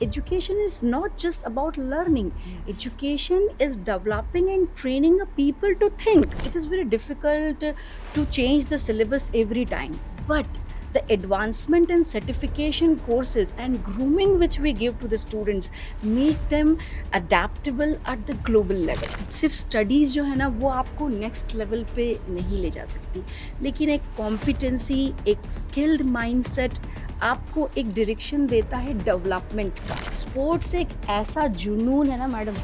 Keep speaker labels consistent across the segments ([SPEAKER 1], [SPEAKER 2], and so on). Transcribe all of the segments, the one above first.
[SPEAKER 1] education is not just about learning.
[SPEAKER 2] Yes.
[SPEAKER 1] Education is developing and training a people to think. It is very difficult to change the syllabus every time, but the advancement and certification courses and grooming which we give to the students make them adaptable at the global level. सिर्फ studies जो है ना वो आपको next level पे नहीं ले जा सकती, लेकिन एक कॉम्पिटेंसी, एक स्किल्ड माइंडसेट आपको एक डायरेक्शन देता है डेवलपमेंट का। स्पोर्ट्स एक ऐसा जुनून है ना मैडम,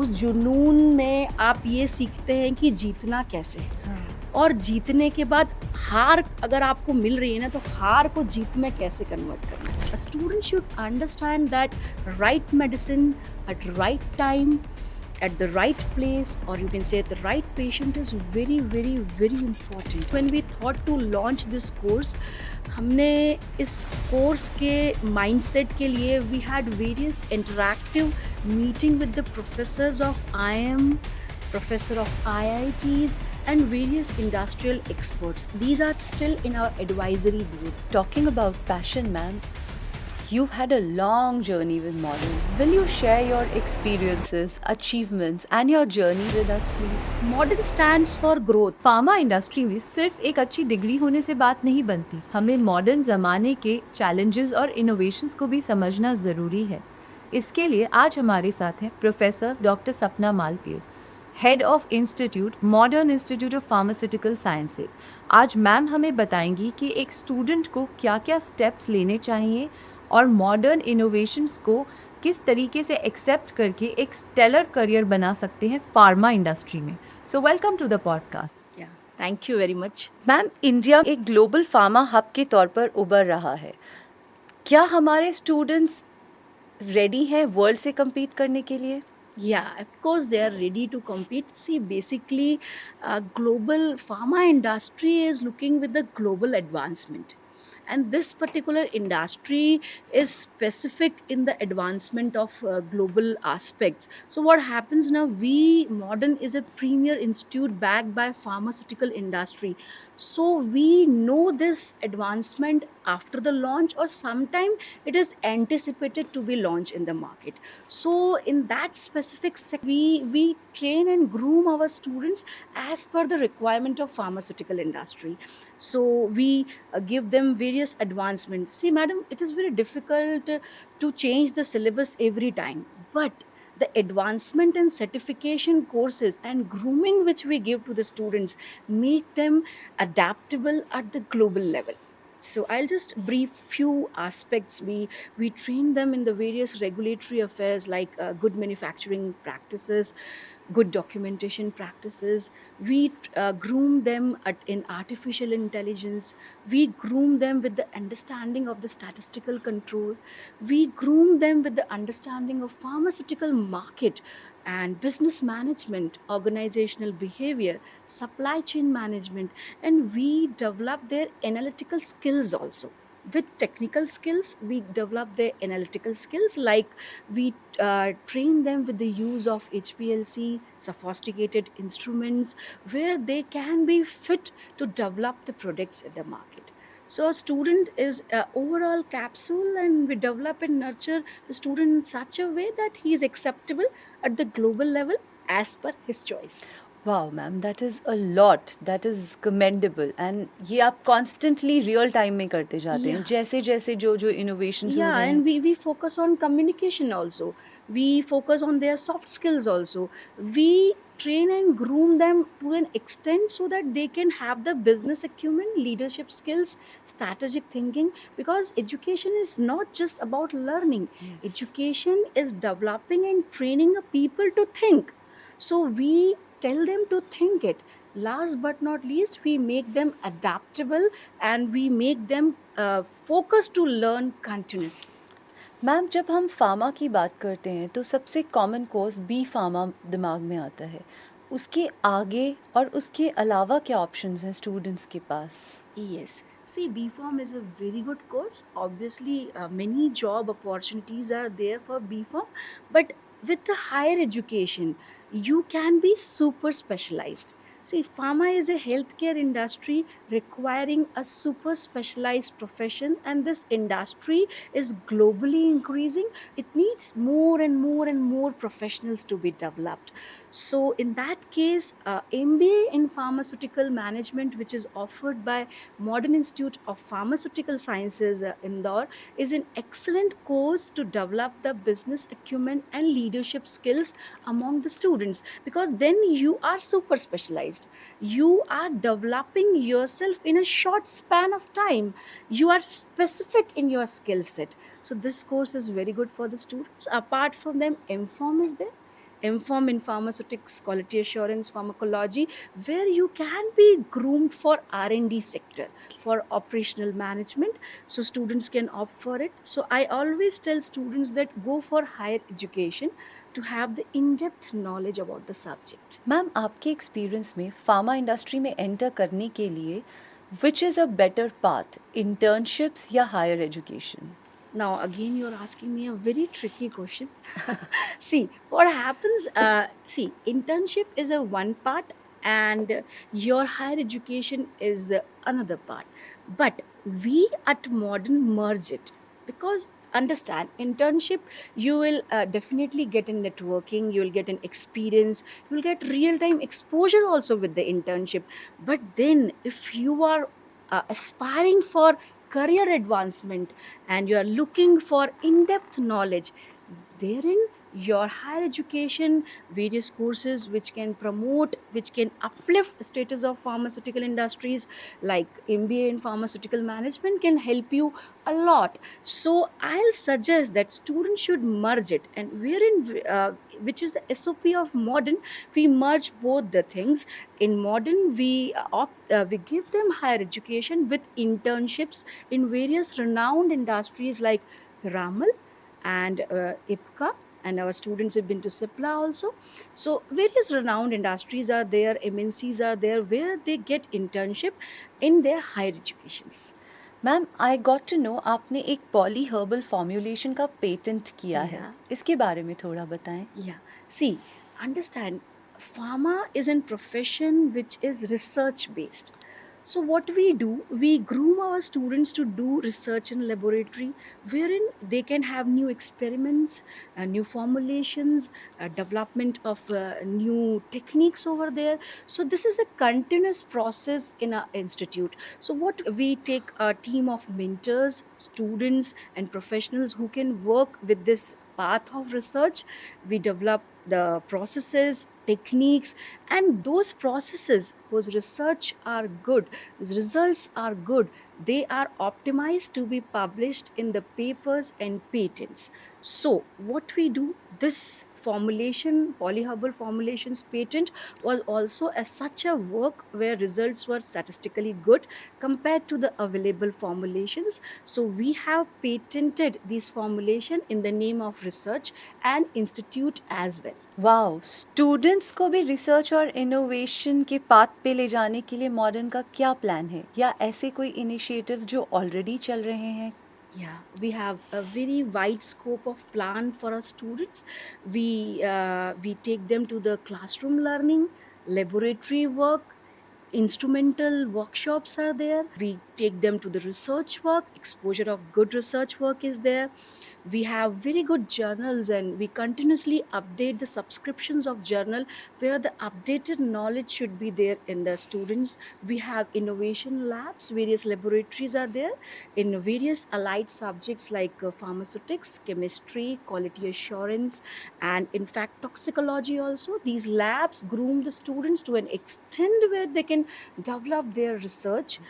[SPEAKER 1] उस जुनून में आप ये सीखते हैं कि जीतना कैसे है,
[SPEAKER 2] हाँ.
[SPEAKER 1] और जीतने के बाद हार अगर आपको मिल रही है ना, तो हार को जीत में कैसे कन्वर्ट करना है। A student should understand that right medicine eight right time at the right place, or you can say at the right patient, is very very very important. When we thought to launch this course, हमने इस course के mindset के लिए we had various interactive meeting with the professors of IIM, professor of IITs and various industrial experts. These are still in our advisory board.
[SPEAKER 2] Talking about passion, ma'am, you've had a long journey with Modern. Will you share your experiences, achievements, and your journey with us, please?
[SPEAKER 1] Modern stands for growth.
[SPEAKER 3] Pharma industry में सिर्फ एक अच्छी degree होने से बात नहीं बनती, हमें मॉडर्न ज़माने के चैलेंजेस और इनोवेशंस को भी समझना ज़रूरी है। इसके लिए आज हमारे साथ हैं professor doctor Sapna Malpir, head of institute, modern institute of pharmaceutical sciences. आज मैम हमें बताएंगी कि एक स्टूडेंट को क्या क्या स्टेप्स लेने चाहिए और मॉडर्न इनोवेशंस को किस तरीके से एक्सेप्ट करके एक स्टेलर करियर बना सकते हैं फार्मा इंडस्ट्री में। So welcome to the podcast.
[SPEAKER 1] Yeah, thank you very much.
[SPEAKER 2] Ma'am, India एक ग्लोबल फार्मा हब के तौर पर उभर रहा है। क्या हमारे स्टूडेंट्स रेडी हैं वर्ल्ड से compete करने के लिए?
[SPEAKER 1] Yeah, of course they are ready to compete. See, basically, global pharma industry is looking with the global advancement. And this particular industry is specific in the advancement of global aspects. So what happens now, we Modern is a premier institute backed by pharmaceutical industry. So we know this advancement after the launch, or sometime it is anticipated to be launched in the market. So in that specific we train and groom our students as per the requirement of pharmaceutical industry. So we give them various advancements. See madam, it is very difficult to change the syllabus every time, but the advancement and certification courses and grooming which we give to the students make them adaptable at the global level. So I'll just brief few aspects. We train them in the various regulatory affairs like good manufacturing practices, good documentation practices. We groom them in artificial intelligence. We groom them with the understanding of the statistical control. We groom them with the understanding of pharmaceutical market and business management, organizational behavior, supply chain management, and we develop their analytical skills also. With technical skills, we develop their analytical skills, like we train them with the use of HPLC, sophisticated instruments, where they can be fit to develop the products in the market. So a student is an overall capsule, and we develop and nurture the student in such a way that he is acceptable at the global level as per his choice.
[SPEAKER 2] Wow, ma'am, that is a lot. That is commendable. And ये आप constantly real time में करते जाते हैं,
[SPEAKER 1] Yeah.
[SPEAKER 2] जैसे जैसे जो जो innovations हो
[SPEAKER 1] Yeah,
[SPEAKER 2] रहे
[SPEAKER 1] and
[SPEAKER 2] हैं.
[SPEAKER 1] we focus on communication also. We focus on their soft skills also. We train and groom them to an extent so that they can have the business acumen, leadership skills, strategic thinking, because education is not just about learning.
[SPEAKER 2] Yes.
[SPEAKER 1] Education is developing and training a people to think. So we tell them to think it. Last but not least, we make them adaptable, and we make them focus to learn continuously.
[SPEAKER 2] Ma'am, जब हम pharma की बात करते हैं तो सबसे common course B pharma दिमाग में आता है। उसके आगे और उसके अलावा क्या ऑप्शंस हैं स्टूडेंट्स के पास?
[SPEAKER 1] Yes. See, BPharm is a very good course. Obviously, many job opportunities are there for BPharm, but with the higher education, you can be super specialized. See, pharma is a healthcare industry requiring a super specialized profession, and this industry is globally increasing. It needs more and more and more professionals to be developed. So, in that case, MBA in pharmaceutical management, which is offered by Modern Institute of Pharmaceutical Sciences, Indore, is an excellent course to develop the business acumen and leadership skills among the students, because then you are super specialized. You are developing yourself in a short span of time. You are specific in your skill set. So, this course is very good for the students. Apart from them, MPharm is there. MPharm in pharmaceutics, quality assurance, pharmacology, where you can be groomed for R&D sector, for operational management. So students can opt for it. So I always tell students that go for higher education to have the in-depth knowledge about the subject.
[SPEAKER 2] Ma'am आपके experience में pharma industry में enter करने के लिए which is a better path, internships या higher education?
[SPEAKER 1] Now, again, you're asking me a very tricky question. See, what happens, internship is a one part, and your higher education is another part. But we at Modern merge it, because understand, internship, you will definitely get in networking, you will get an experience, you will get real-time exposure also with the internship. But then if you are aspiring for career advancement and you are looking for in-depth knowledge, therein your higher education, various courses which can promote, which can uplift the status of pharmaceutical industries, like MBA in pharmaceutical management, can help you a lot. So I'll suggest that students should merge it, and wherein which is the SOP of Modern, we merge both the things. In Modern, we give them higher education with internships in various renowned industries like Piramal and IPCA, and our students have been to Cipla also. So various renowned industries are there, MNCs are there, where they get internship in their higher educations.
[SPEAKER 2] Ma'am I got to know आपने एक poly herbal formulation का patent किया है,
[SPEAKER 1] Yeah.
[SPEAKER 2] इसके बारे में थोड़ा बताएं.
[SPEAKER 1] Yeah. See, understand, pharma is a profession which is research based. So what we do, we groom our students to do research in laboratory, wherein they can have new experiments, new formulations, development of new techniques over there. So this is a continuous process in our institute. So what we take a team of mentors, students and professionals who can work with this path of research. We develop the processes, techniques, and those processes whose research are good, whose results are good, they are optimized to be published in the papers and patents. So what we do, this formulation, polyherbal formulations patent was also such a work where results were statistically good compared to the available formulations. So we have patented this formulation in the name of research and institute as well.
[SPEAKER 2] Wow, students को भी research और innovation के path पे ले जाने के लिए modern का क्या प्लान है, या ऐसे कोई इनिशिएटिव्स जो ऑलरेडी चल रहे हैं?
[SPEAKER 1] Yeah, we have a very wide scope of plan for our students. We take them to the classroom learning, laboratory work, instrumental workshops are there. We take them to the research work, exposure of good research work is there. We have very good journals, and we continuously update the subscriptions of journal where the updated knowledge should be there in the students. We have innovation labs, various laboratories are there in various allied subjects like pharmaceutics, chemistry, quality assurance, and in fact toxicology also. These labs groom the students to an extent where they can develop their research.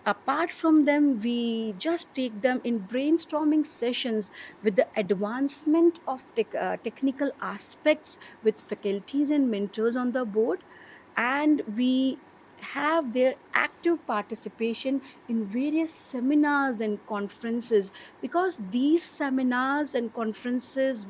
[SPEAKER 1] Apart from them, we just take them in brainstorming sessions with the advancement of technical aspects with faculties and mentors on the board, and we have their active participation in various seminars and conferences, because these seminars and conferences,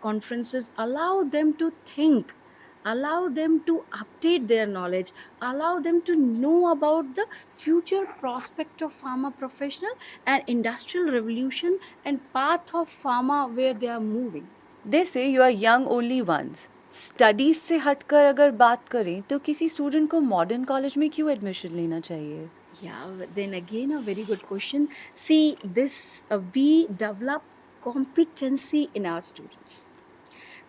[SPEAKER 1] conferences allow them to think, allow them to update their knowledge, allow them to know about the future prospect of pharma professional and industrial revolution and path of pharma where they are moving.
[SPEAKER 2] They say you are young only once. Studies से हटकर अगर बात करें तो किसी student को modern college में क्यों एडमिशन लेना चाहिए?
[SPEAKER 1] Yeah, then again, a very good question. See, we develop competency in our students.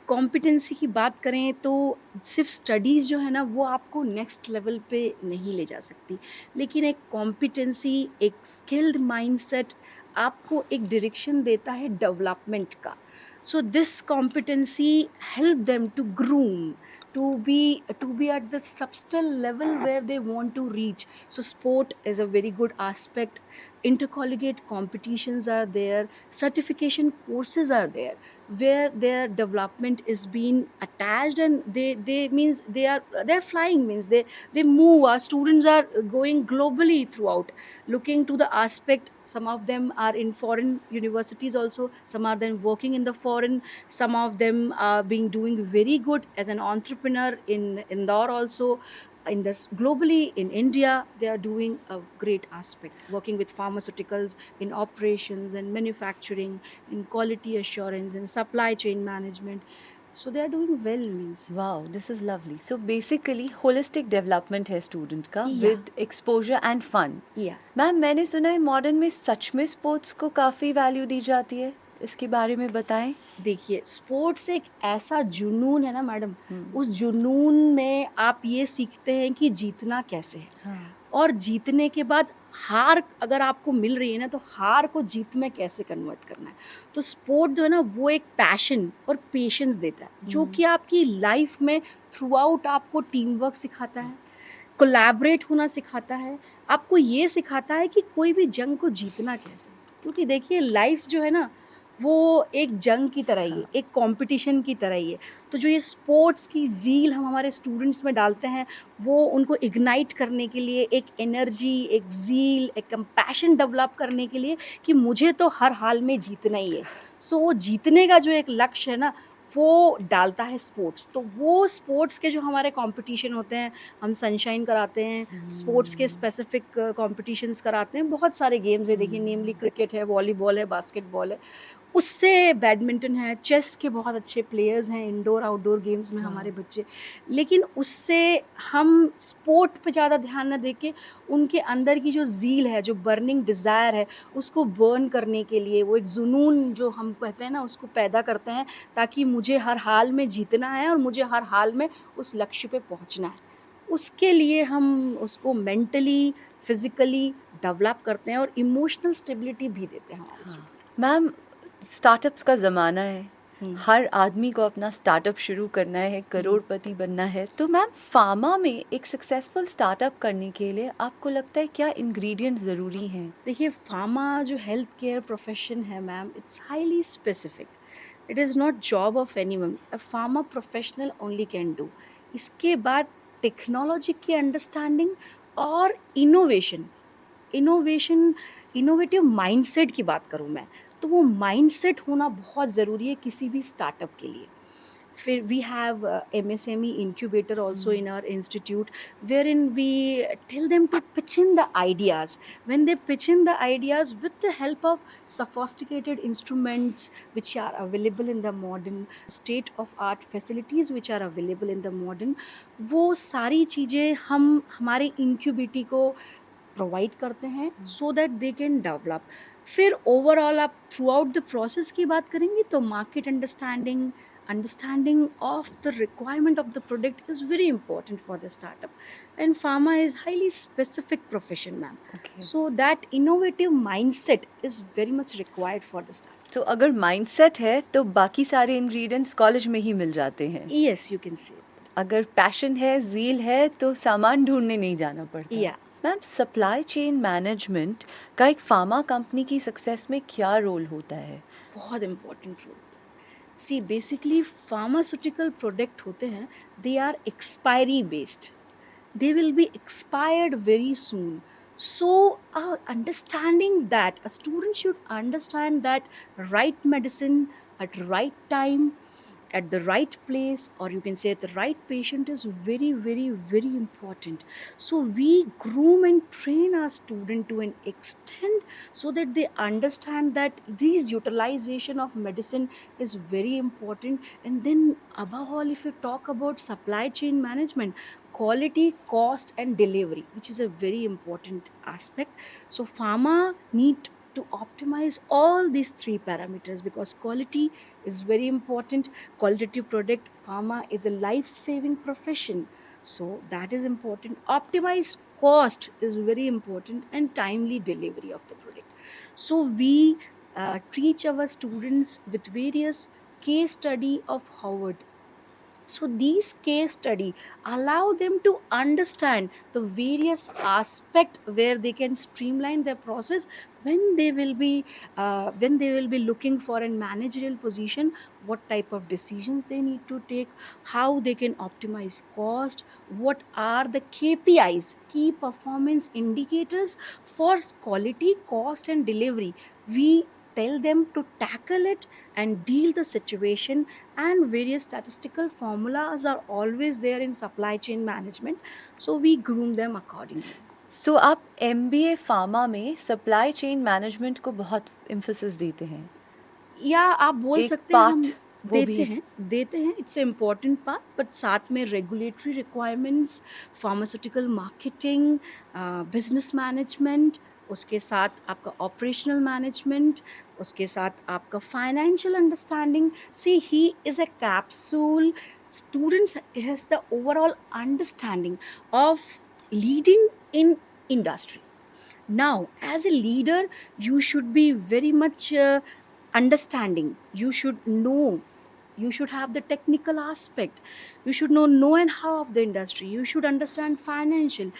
[SPEAKER 1] Competency की बात करें तो सिर्फ स्टडीज़ जो है ना वो आपको नेक्स्ट लेवल पे नहीं ले जा सकती, लेकिन एक कॉम्पिटेंसी, एक स्किल्ड माइंडसेट आपको एक डायरेक्शन देता है डेवलपमेंट का. So this competency help them to groom to be at the subtle level where they want to reach. So sport is a very good aspect. Intercollegiate competitions are there, certification courses are there where their development is being attached, and they means they're flying, means they move. Our students are going globally throughout, looking to the aspect. Some of them are in foreign universities also, some are then working in the foreign, some of them are being doing very good as an entrepreneur in Indore also. In this globally in India, they are doing a great aspect, working with pharmaceuticals in operations and manufacturing, in quality assurance and supply chain management. So they are doing well, means.
[SPEAKER 2] Wow, this is lovely. So basically holistic development है student का
[SPEAKER 1] Yeah.
[SPEAKER 2] With exposure and fun.
[SPEAKER 1] Yeah.
[SPEAKER 2] Ma'am, मैंने सुना है modern में सच में sports को काफ़ी value दी जाती है, इसके बारे में बताएं.
[SPEAKER 1] देखिए, स्पोर्ट्स एक ऐसा जुनून है ना मैडम, उस जुनून में आप ये सीखते हैं कि जीतना कैसे है,
[SPEAKER 2] हाँ.
[SPEAKER 1] और जीतने के बाद हार अगर आपको मिल रही है ना, तो हार को जीत में कैसे कन्वर्ट करना है. तो स्पोर्ट जो है ना वो एक पैशन और पेशेंस देता है, जो कि आपकी लाइफ में थ्रू आउट आपको टीम वर्क सिखाता है, कोलैबोरेट होना सिखाता है, आपको ये सिखाता है कि कोई भी जंग को जीतना कैसे. क्योंकि देखिए, लाइफ जो है ना वो एक जंग की तरह ही है, एक कंपटीशन की तरह ही है. तो जो ये स्पोर्ट्स की ज़ील हम हमारे स्टूडेंट्स में डालते हैं, वो उनको इग्नाइट करने के लिए, एक एनर्जी, एक ज़ील, एक कंपैशन डेवलप करने के लिए कि मुझे तो हर हाल में जीतना ही है. सो वो जीतने का जो एक लक्ष्य है ना, वो डालता है स्पोर्ट्स. तो वो स्पोर्ट्स के जो हमारे कंपटीशन होते हैं, हम सनशाइन कराते हैं, स्पोर्ट्स के स्पेसिफिक कंपटीशंस कराते हैं. बहुत सारे गेम्स है, देखिए, नेमली क्रिकेट है, वॉलीबॉल है, बास्केटबॉल है, उससे बैडमिंटन है, चेस के बहुत अच्छे प्लेयर्स हैं इंडोर आउटडोर गेम्स में हमारे बच्चे. लेकिन उससे हम स्पोर्ट पे ज़्यादा ध्यान न दे के उनके अंदर की जो ज़ील है, जो बर्निंग डिज़ायर है, उसको बर्न करने के लिए, वो एक जुनून जो हम कहते हैं ना, उसको पैदा करते हैं, ताकि मुझे हर हाल में जीतना है और मुझे हर हाल में उस लक्ष्य पे पहुंचना है. उसके लिए हम उसको मेंटली, फिजिकली डेवलप करते हैं और इमोशनल स्टेबिलिटी भी देते हैं हमारे स्टूडेंट.
[SPEAKER 2] मैम, स्टार्टअप्स का ज़माना है, हर आदमी को अपना स्टार्टअप शुरू करना है, करोड़पति बनना है. तो मैम, फार्मा में एक सक्सेसफुल स्टार्टअप करने के लिए आपको लगता है क्या इंग्रेडिएंट ज़रूरी हैं?
[SPEAKER 1] देखिए, फार्मा जो हेल्थ केयर प्रोफेशन है ma'am, it's highly specific. It is not job of anyone. A pharma professional only can do. इसके बाद टेक्नोलॉजी की अंडरस्टैंडिंग और इनोवेटिव माइंडसेट की बात करूँ मैं, तो वो माइंडसेट होना बहुत ज़रूरी है किसी भी स्टार्टअप के लिए. फिर we have MSME incubator also in our institute, wherein we tell them to pitch in the ideas. When they pitch in the ideas with the help of sophisticated instruments which are available in the modern state of art facilities which are available in the modern, वो सारी चीज़ें हम हमारे incubatee को provide करते हैं so that they can develop. फिर overall आप थ्रू आउट द प्रोसेस की बात करेंगे तो market understanding of the requirement of the product is very important for the startup, and pharma is highly specific profession, ma'am.
[SPEAKER 2] Okay.
[SPEAKER 1] So that innovative mindset is very much required for the startup.
[SPEAKER 2] तो अगर mindset है तो बाकी सारे ingredients college में ही मिल जाते हैं.
[SPEAKER 1] Yes, you can say it.
[SPEAKER 2] अगर पैशन है, ज़ील है, तो सामान ढूंढने नहीं जाना पड़ता.
[SPEAKER 1] Yeah.
[SPEAKER 2] Ma'am, supply chain management का एक फार्मा कंपनी की सक्सेस में क्या रोल होता है?
[SPEAKER 1] बहुत important role. See, basically pharmaceutical product होते हैं, they are expiry based. They will be expired very soon. So understanding that, a student should understand that right medicine at right time at the right place, or you can say at the right patient, is very, very, very important. So we groom and train our student to an extent so that they understand that this utilization of medicine is very important. And then above all, if you talk about supply chain management, quality, cost and delivery, which is a very important aspect. So pharma need to optimize all these three parameters, because quality is very important. Qualitative product, pharma is a life saving profession, so that is important. Optimized cost is very important, and timely delivery of the product. So we teach our students with various case study of Harvard. So these case study allow them to understand the various aspect where they can streamline their process when they will be looking for a managerial position, what type of decisions they need to take, how they can optimize cost, what are the KPIs, key performance indicators for quality, cost and delivery. We tell them to tackle it and deal the situation, and various statistical formulas are always there in supply chain management, so we groom them accordingly.
[SPEAKER 2] सो आप MBA pharma में supply chain management को बहुत emphasis देते हैं.
[SPEAKER 1] या आप बोल
[SPEAKER 2] एक
[SPEAKER 1] सकते हैं हम
[SPEAKER 2] part वो भी
[SPEAKER 1] देते हैं, इट्स इम्पॉर्टेंट पार्ट, बट साथ में regulatory requirements, pharmaceutical marketing, business management, उसके साथ आपका ऑपरेशनल मैनेजमेंट, उसके साथ आपका financial understanding. See he is a capsule. Students has the overall understanding of leading in industry. Now, as a leader, you should be very much understanding. You should know. You should have the technical aspect. You should know and how of the industry. You should understand financial.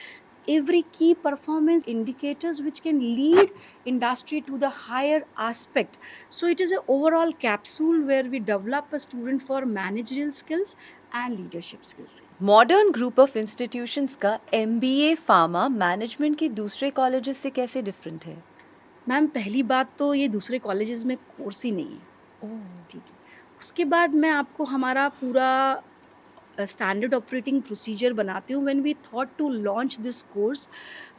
[SPEAKER 1] Every key performance indicators which can lead industry to the higher aspect. So it is an overall capsule where we develop a student for managerial skills and leadership skills.
[SPEAKER 2] Modern group of institutions का MBA pharma management के दूसरे colleges से कैसे different है?
[SPEAKER 1] Ma'am, पहली बात तो ये दूसरे कॉलेजेस में कोर्स ही नहीं है. ठीक है. उसके बाद मैं आपको हमारा पूरा स्टैंडर्ड ऑपरेटिंग प्रोसीजर बनाती हूँ. When we thought to launch this course,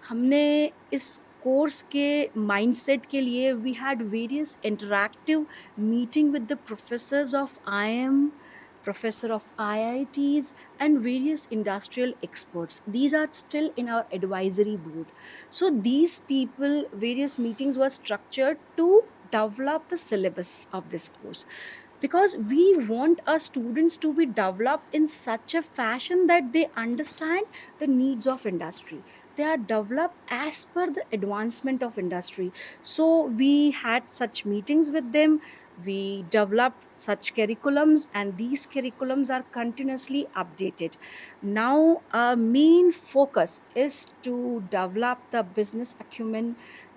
[SPEAKER 1] हमने इस कोर्स के माइंडसेट के लिए we had various interactive meeting with the professors of IIM, professor of IITs and various industrial experts. These are still in our advisory board. So these people, various meetings were structured to develop the syllabus of this course, because we want our students to be developed in such a fashion that they understand the needs of industry. They are developed as per the advancement of industry. So we had such meetings with them. We developed such curriculums, and these curriculums are continuously updated. Now our main focus is to develop the business acumen,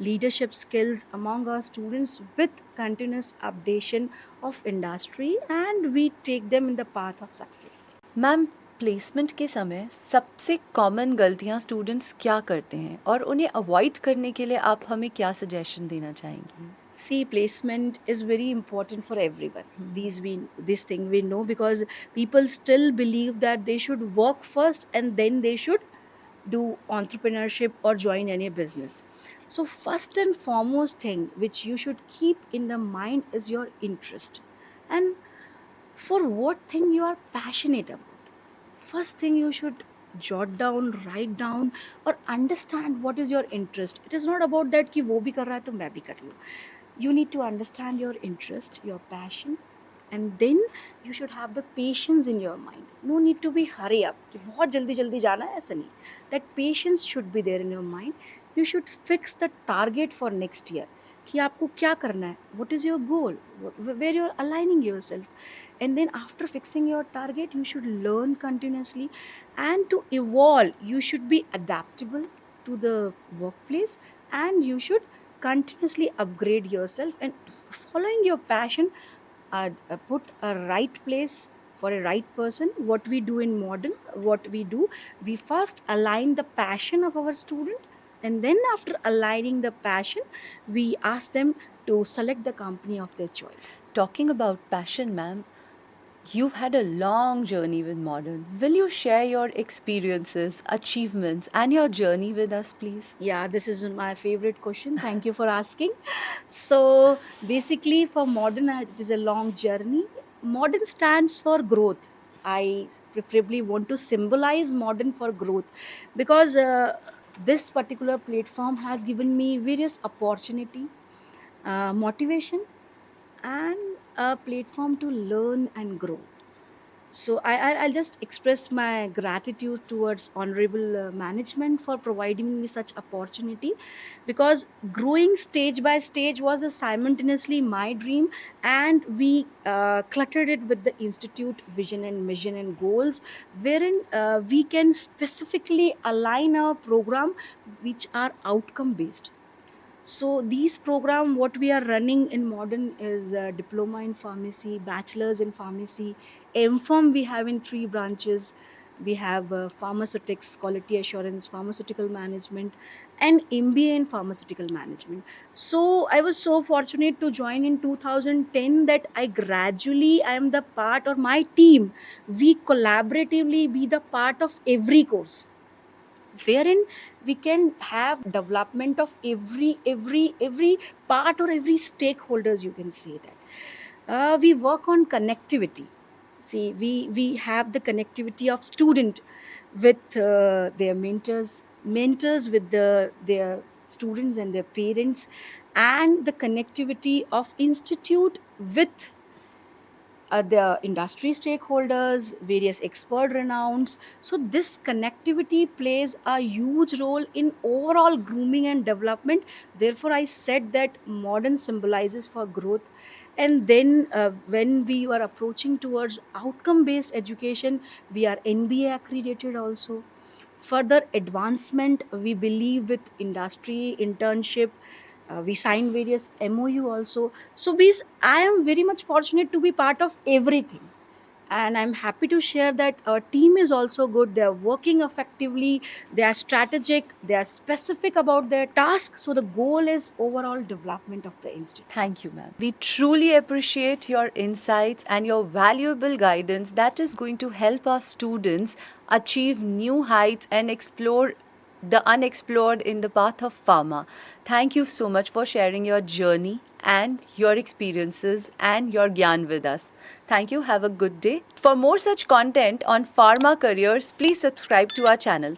[SPEAKER 1] leadership skills among our students with continuous updation of industry, and we take them in the path of success.
[SPEAKER 2] Ma'am, placement के समय सबसे common गलतियां students क्या करते हैं और उन्हें avoid करने के लिए आप हमें क्या सजेशन देना चाहेंगी?
[SPEAKER 1] See, placement is very important for everyone. This thing we know, because people still believe that they should work first and then they should do entrepreneurship or join any business. So first and foremost thing which you should keep in the mind is your interest, and for what thing you are passionate about. First thing you should jot down, write down, or understand what is your interest. It is not about that कि वो भी कर रहा है तो मैं भी कर लूँ. You need to understand your interest, your passion, and then you should have the patience in your mind. No need to be hurry up कि बहुत जल्दी जल्दी जाना है, ऐसा नहीं. That patience should be there in your mind. You should fix the target for next year कि आपको क्या करना है, what is your goal, where you are aligning yourself. And then after fixing your target, you should learn continuously, and to evolve you should be adaptable to the workplace, and you should continuously upgrade yourself, and following your passion, put a right place for a right person. What we do in modern, we first align the passion of our student, and then after aligning the passion, we ask them to select the company of their choice.
[SPEAKER 2] Talking about passion, ma'am, You've had a long journey with Modern. Will you share your experiences, achievements, and your journey with us, please?
[SPEAKER 1] Yeah, this is my favorite question. Thank you for asking. So, basically, for modern, it is a long journey. Modern stands for growth. I preferably want to symbolize modern for growth because this particular platform has given me various opportunity, motivation, and a platform to learn and grow. So I'll just express my gratitude towards honorable management for providing me such opportunity, because growing stage by stage was a simultaneously my dream, and we cluttered it with the institute vision and mission and goals, wherein we can specifically align our program which are outcome based. So these program what we are running in modern is diploma in pharmacy, bachelor's in pharmacy, MPharm we have in 3 branches. We have pharmaceutics, quality assurance, pharmaceutical management, and MBA in pharmaceutical management. So I was so fortunate to join in 2010 that I am the part, or my team, we collaboratively be the part of every course, wherein we can have development of every part or every stakeholders, you can say that. We work on connectivity. See, we have the connectivity of student with their mentors with their students and their parents, and the connectivity of institute with the industry stakeholders, various expert renowns. So this connectivity plays a huge role in overall grooming and development. Therefore, I said that modern symbolizes for growth. And then when we are approaching towards outcome-based education, we are NBA accredited also. Further advancement, we believe with industry internship, we sign various MOU also. So I am very much fortunate to be part of everything, and I'm happy to share that our team is also good. They are working effectively, they are strategic, they are specific about their task. So the goal is overall development of the institute.
[SPEAKER 2] Thank you, ma'am. We truly appreciate your insights and your valuable guidance that is going to help our students achieve new heights and explore the unexplored in the path of pharma. Thank you so much for sharing your journey and your experiences and your gyan with us. Thank you. Have a good day. For more such content on pharma careers, please subscribe to our channel.